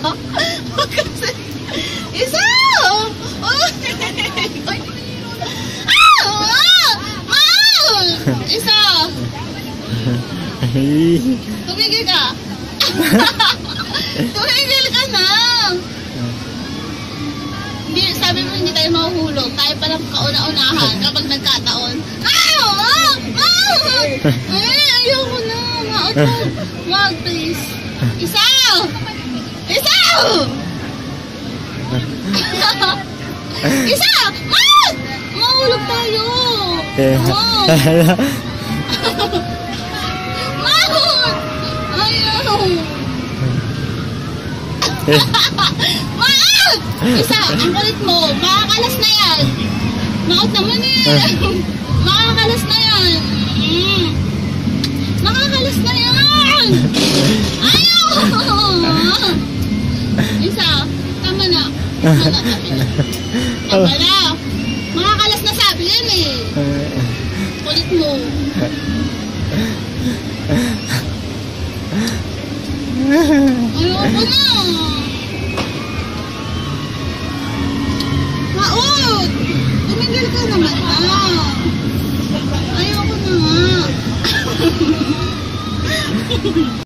Isa! Isa! Tumigil ka! Tumigil ka na! Hindi, sabi mo hindi tayo mahuhulog. Tayo palang kauna-unahan kapag nagkataon. Ayoko na. Wag, please. Isa! Isa! Isa! Wag! Mahulog tayo. Wag! Ayaw! Wag! Isa, ang kulit mo. Makakalas na yan. Maot naman eh. Makakalas na yan. Makakalas na yan. Ayaw! Isa, tama na. Tama na. Makakalas na sabi yan eh. Kulit mo. Ayoko na. Maot! Tumigil ka naman na. Ayoko na nga.